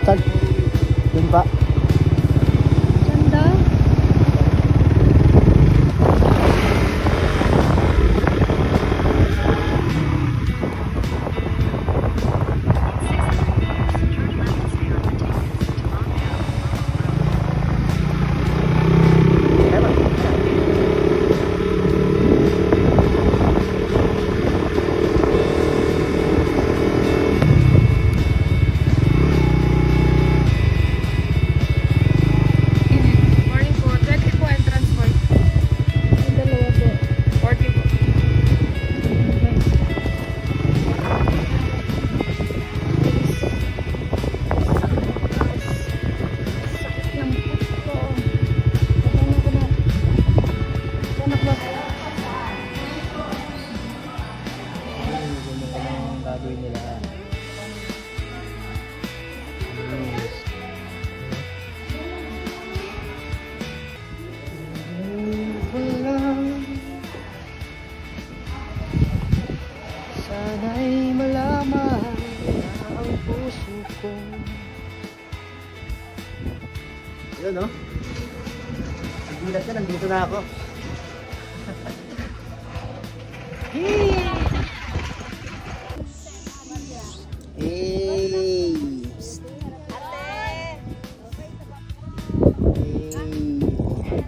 Saan? Dun pa. Ganda. Morning po. 20 po entrance po. Yung dalawa po. 40 po. Sakit ng puso. Paano ko na? Paano ko ba? Ganyan ka lang gagawin nila. Sana'y malaman na ang puso ko. Yun, no? Nagulat ka, nandito na ako. Hey!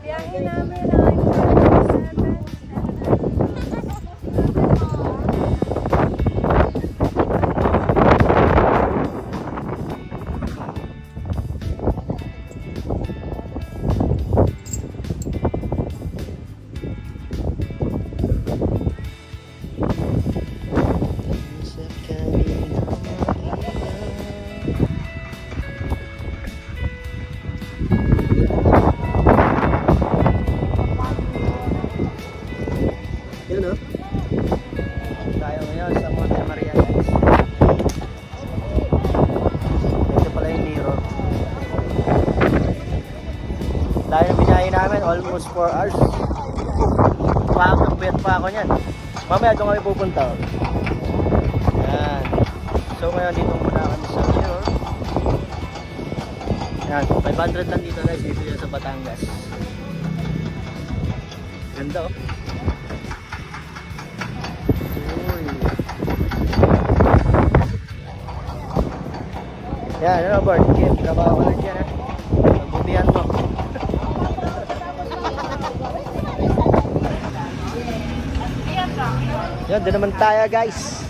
Biyahe namin Sa kaninang yun, no? Tayo ngayon sa Monte Maria, guys. Ito pala yung Nero. Dahil ang binahe namin, almost 4 hours. Pagpapit pa ako niyan. Mamaya doon kami pupunta. Oh. Yan. So ngayon dito muna kami sa Nero. Yan, 500 lang dito guys, dito yan sa Batangas. Ganda oh. Uy. Yan, ano Bart? Kim, trabaho ka lang dyan ha. Pagbutihan mo. Yan, doon naman tayo guys.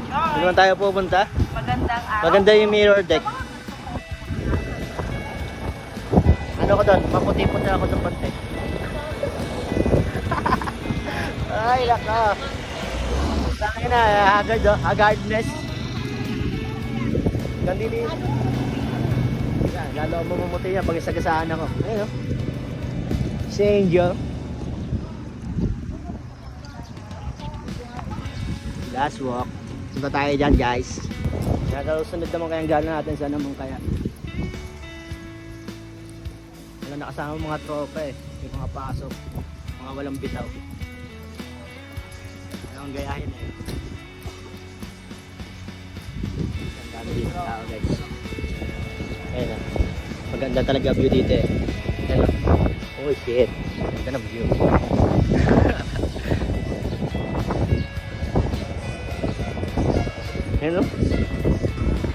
Doon naman tayo pupunta. Magandang araw. Maganda yung mirror deck. Ano ko doon? Maputi-puti ako doon pante. Ay, laka. Sa akin na, haggard oh. Haggardness. Gandili. Yan, lalo ako mamumuti yan pag isagasaan ako. Ayun oh. Si Angel. Last walk. Punta tayo dyan guys. Sunod naman kayang gala natin sa naman kaya. Wala nakasama mga tropa eh. Yung mga pasok. Mga walang bitaw. Walang gayahin eh. Ang dami dito tao guys. Ayun ah. Maganda talaga view dito eh. Ayun ah. Oh shit. Ganda na view. Ayan o.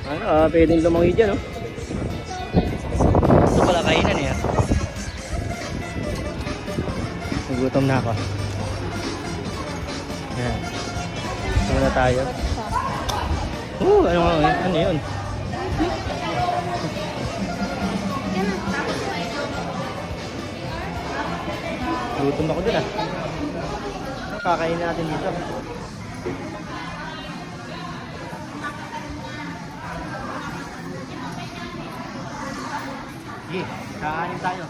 Ano pwedeng lumangoy dyan o. Ito pala kainan eh. Nagutom na ako. Ayan. Ano na tayo? Ano yun? Gutom ako dun ah. Kakain natin dito. Sige, kakain tayo.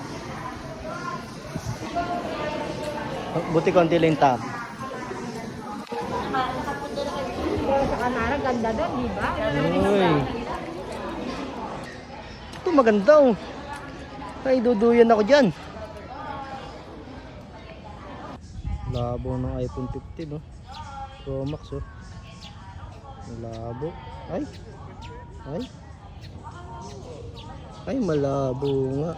Buti konti lang yung tab. Sa Kanara, ganda doon, di ba? Uy. Ito maganda oh. Ay, duduyan ako dyan. Labo ng iPhone 15 no. Pro Max oh. Labo. Ay. Ay. Ay, malabo nga.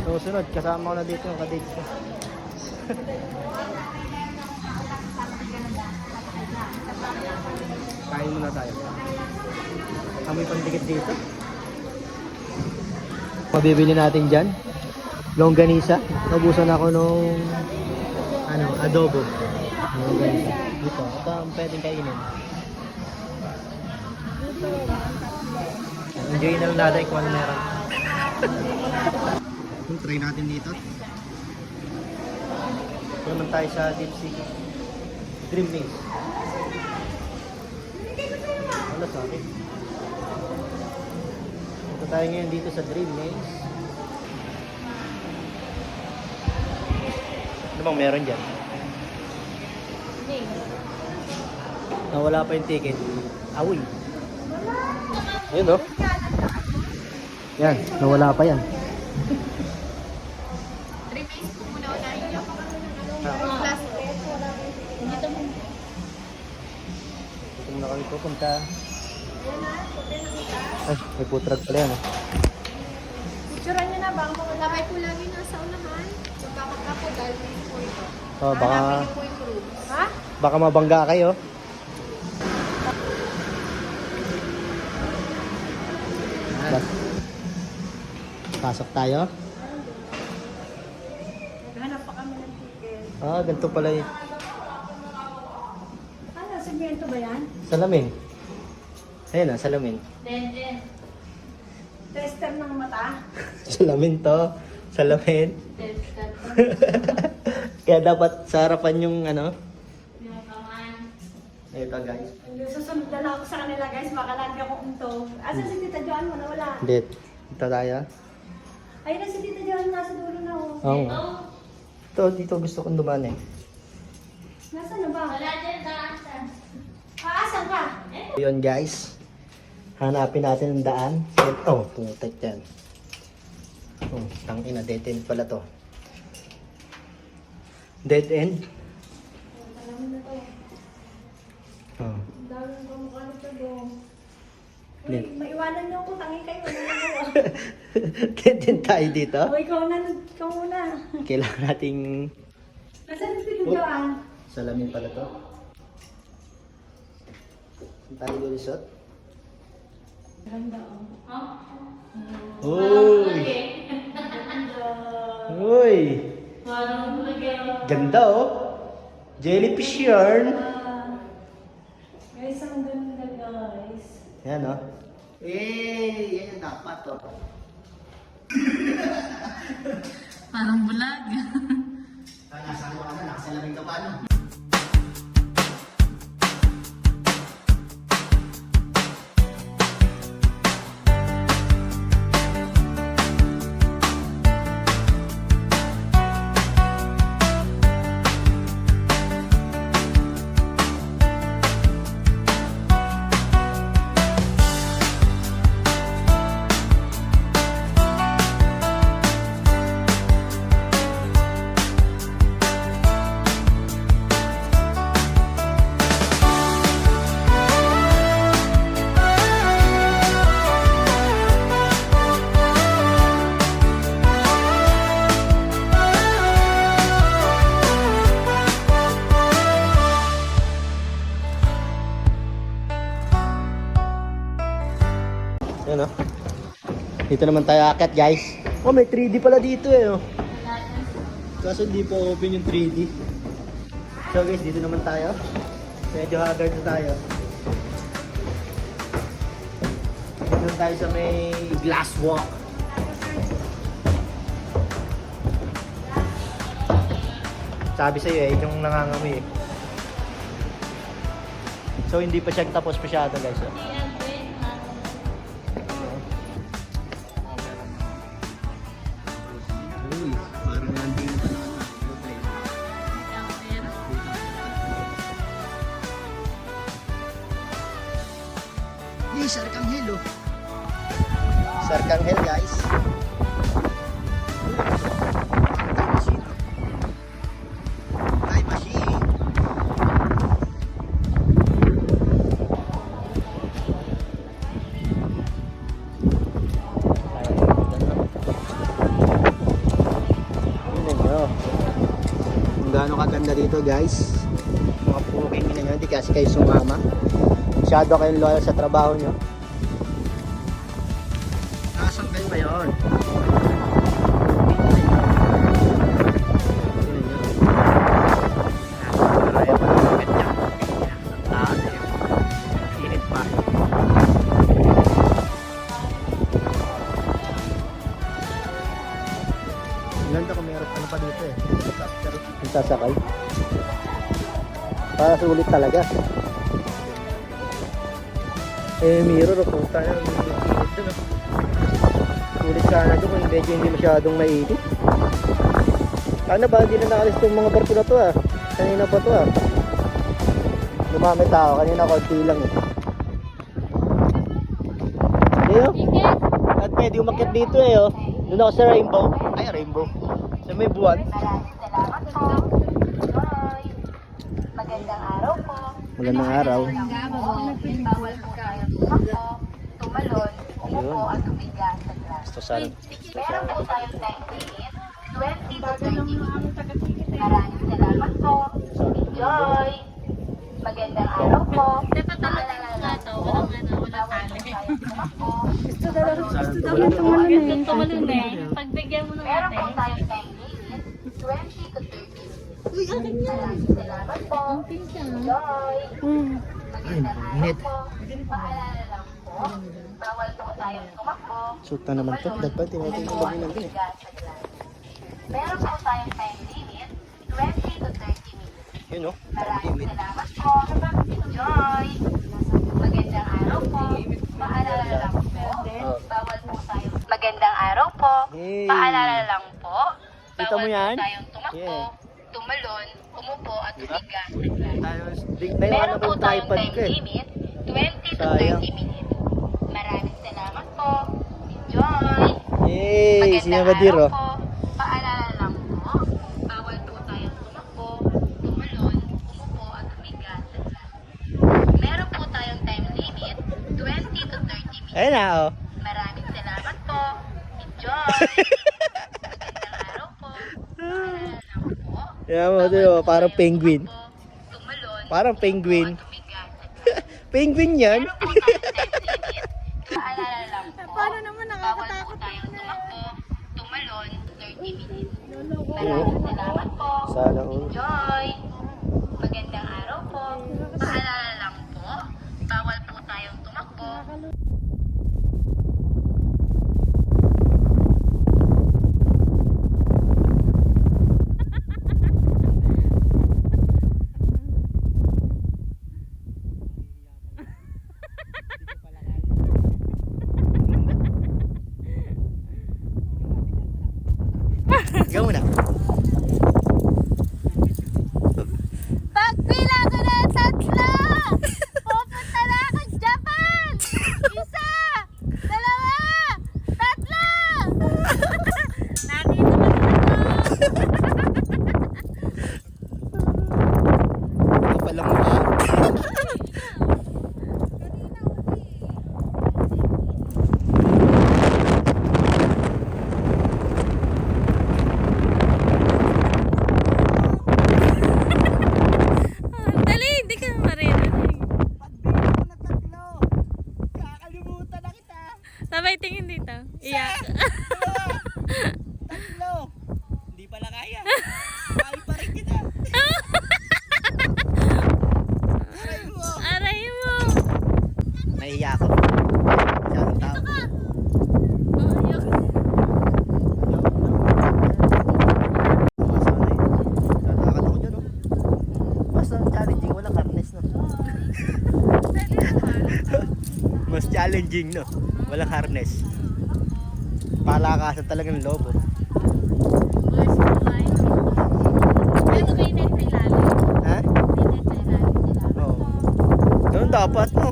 Susunod, kasama ko na dito yung kadate ko. Kain muna tayo. Amoy pandikit dito. Mabibili natin dyan. Longganisa. Nabusan ako nung adobo. Longganisa. Dito. Ito ang pwedeng kainin. Enjoy na lang natin kung ano meron. Try natin dito. Ito naman tayo sa Deep Sea Dream Maze. Wala sa akin. Ito tayo ngayon dito sa Dream Maze. Ano bang meron dyan? Nawala pa yung ticket. Awi. Ayun o. Yan, nawala pa yan. 3 days po muna unahin nyo. Ah. Plus, Dito muna kami pupunta. Ay, may putrag pala yan. picturean nyo na ba? Labay po lagi nasa unahan. Magkakaka po dahil po ito. Oh, baka, Hanapin niyo po yung room. Ha? baka mabangga kayo. Pasok tayo. Hanap pa kami ng ticket. Ah, ganito pala yun. Ano, segmento ba yan? Salamin. Ayun na, salamin. Tester ng mata? Salamin to. Salamin. Kaya dapat sa harapan yung Ito guys. Susunod na lang ako sa kanila guys, makalagi ako unto. Asan si Tita Joan mo? Nawala. Dito. Ito tayo. Ayun na si Tita Joan, nasa dulo na oh. Oo. Ito, dito gusto kong dumaan eh. Nasaan na ba? Wala dyan, asan ka? Yun guys. Hanapin natin ang daan. Oh, putek yan. Oh, tangina, dead end pala to. Dead end? Alam mo na to. Oh. Ang daming kamukha nito do. Uy, Lin. maiwanan niyo ako, tangi kayo. Dead end tayo dito. O, ikaw muna. Kailangan nating Nasaan si Tita Joan? salamin pala to. Saan tayo lulusot? Ganda oh. Uy! Uy! Ganda oh! Jellyfish yarn! Guys, ang ganda guys. Yan oh. Eh, yan yung dapat oh. Parang bulag. Nasaan mo ka na? Nakasalamin ka pa ano? Yan oh. Dito naman tayo akit guys. Oh, may 3D pala dito eh oh. Kaso hindi pa open yung 3D. So guys, dito naman tayo. Medyo haggard na tayo. Dito tayo sa may glass walk. Sabi sa'yo eh, yung nangangamoy eh. So hindi pa siya tapos masyado guys oh. Uy, parang nandito pa naman. Sarkanghel oh. Sarkanghel guys. Time machine. Tingnan nyo. Kung gaano kaganda dito guys. Mga puking nyo, hindi kasi kayo sumama. Masyado kayong loyal sa trabaho nyo. Nasaan kayo ngayon? Maraya pa ng bakit niya. Taas eh. Init pa. Ganda kung meron ano pa dito eh. Yung sasakay. Para sulit talaga. Eh, mirror o puta na. Init dun oh. Sulit sana dun kung medyo hindi masyadong mainit. Ano ba, hindi na nakalis itong mga barko na to ah. Kanina pa to ah. Lumamit ako, kanina konti lang eh. Ayo. At pwede umakyat dito eh oh. Doon ako sa rainbow. Ay, rainbow. Sa may buwan. Magandang araw po. Magandang araw. Bawal po kayo tumakbo, tumalon, umupo at tumiga sa glass. Gusto sana. Meron po tayong time limit, 20 to 30 minutes. Maraming salamat po. Enjoy! Magandang araw po. Paalala lang po, bawal po tayong tumakbo. Pagbigyan mo ng Meron po tayong time limit, 20 to 30 minutes. Maraming salamat po. Enjoy! Magandang araw po. Paalala lang po, bawal po tayong tumakbo. Shoot na naman to. Dapat tinating ko lang din eh. Meron po tayong time limit, 20 to 30 minutes. Yun oh. Maraming salamat po. Enjoy! Magandang araw po. Paalala lang po, bawal po tayong... Magandang araw po. Hey. Paalala lang po, Kita mo bawal po yan? tayong tumakbo, Yeah. tumalon, umupo at Diba? humiga sa glass. Tapos, nayon Meron ako po yung tayong tripod time ko eh. limit, 20 to Sayang. 30 minutes. Maraming salamat po. Enjoy! Yay! Siya ba Magandang diro? araw po. Paalala lang po, bawal po tayong tumakbo, tumalon, umupo at humiga sa glass. Meron po tayong time limit, 20 to 30 minutes. Ayun na oh. Maraming salamat po. Enjoy! Magandang araw po. Paalala lang po, Yan mo dito, parang penguin. tumakbo, tumalon, Parang penguin. at humiga sa glass. Penguin yan. Meron po tayong time limit. Paalala lang po. Paano naman Bawal po tayong tumakbo, tumalon, 30 minutes. Maraming salamat po. Sana all. Enjoy! Magandang araw po. Paalala lang po, bawal po tayong tumakbo. Ikaw muna. Pagpila ko na 3! Pupunta na ako sa Japan! 1, 2, 3! Nandito na Ito pala mukha. Dali, hindi ka maririnig. Kakalimutan na kita. Sabay tingin dito. Iyak. Tatlo. Hindi pala kaya. Kaya pa rin kita. Aray mo. Aray mo. Nahiya ako. Masyadong tao. Oh, ayok. Masanay. Tatakad ako dyan oh. Basta challenging, walang harness no. Mas challenging no. Walang harness. Palakasan talaga ng lobo. Boys, boy. Pero may net sa ilalim. Ha? May net sa ilalim sila. Oo. Ganun dapat no.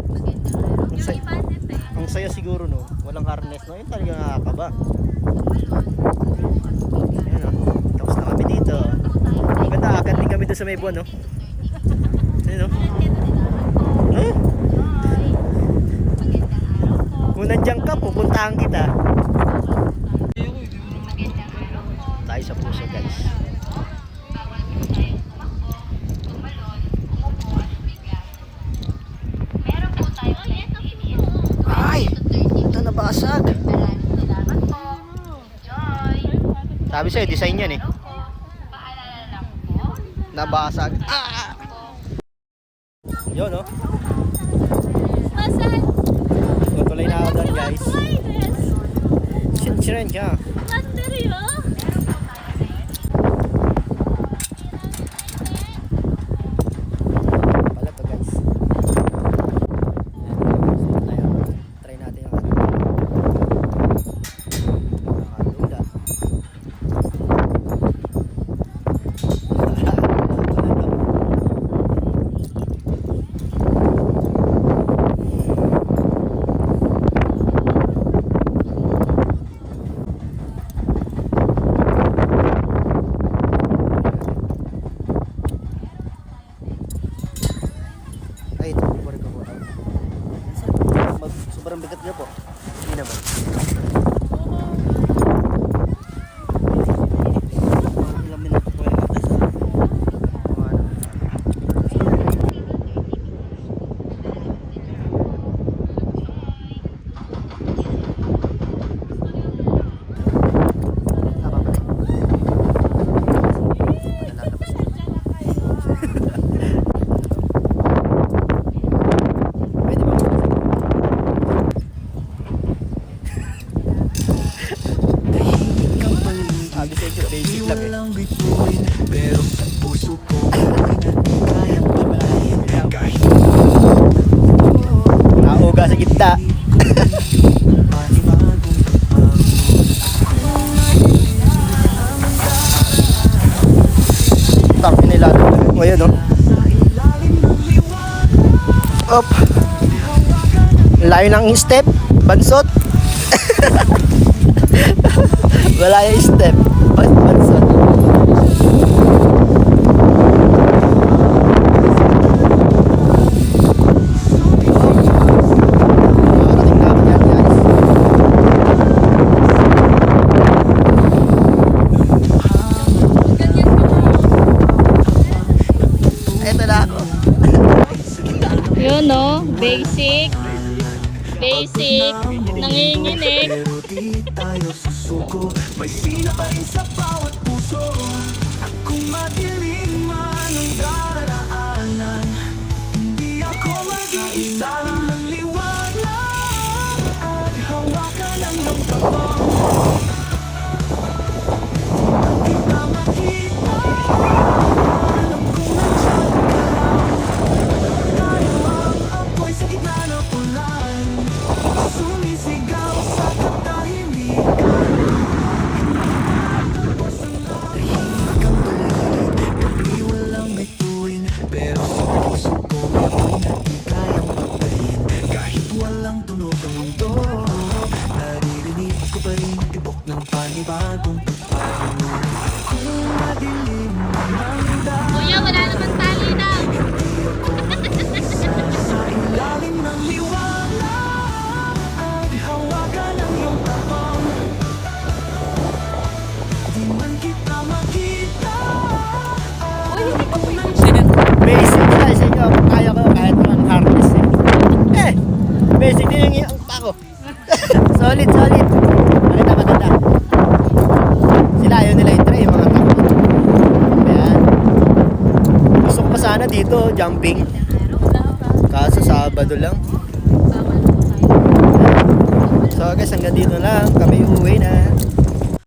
Magandang araw po. Say- ang saya siguro no, walang harness no, yun talaga nakakaba. Ayan o, tapos na kami dito. Maganda, akit din kami doon sa may buwan no. Ayan o. Huh? Kung nandiyan ka, pupuntahan kita. Tayo sa puso guys. Ay! Ito nabasag. Sabi sa'yo, design yan eh. Nabasag. Ah! Yun no. Tutuloy na ako doon guys. Sinsiren ka. Pala to guys. Tayo. Try natin yung nakadula. Ay, ito po rin ako. Sobrang bigat niya po. Hindi naman. Ilang minuto po yung atas. Pwede ba? Sabi sa inyo, basic lang eh. Pero sa puso ko kaya Kahit nauga sa gitna. Tangin nila. Ngayon no. Op. Layo ng step. Bansot. Wala yung step. Bansot. Nakarating na kami yan guys. Eto na ako. Yun no, basic. Basic. Nanginginig. pero di tayo susuko. May sina pa rin sa bawat puso. At kung madilim man ang daraanan, hindi ako mag-iisa ng liwanag. At hawakan ang iyong tabang. Kita makita. Alam kong nandiyan ka lang. Tayo ang apoy sa gitna ng ulan. Sumisigaw sa katahimikan. Tahimik ang paligid, gabi walang bituin. Pero sa puso ko ako'y di kayang pagtayin. Kahit walang tunog ang mundo, naririnig ko pa rin tibok ng panibagong pagpapalit. Kung madilim man ang daan, Kuya, wala naman tali daw. sa ilalim ng liwanag at hawakan ang iyong tapang. Di man kita makita. Basic na sa inyo. Kaya ko kahit walang harness eh. Basic din yung pako. Solid, solid. Maganda, maganda. Sila ayaw nila i-try yung mga tako. Ayan. Gusto ko pa sana dito, jumping. Kaso Sabado lang. So guys, hanggang dito lang. Kami uuwi na.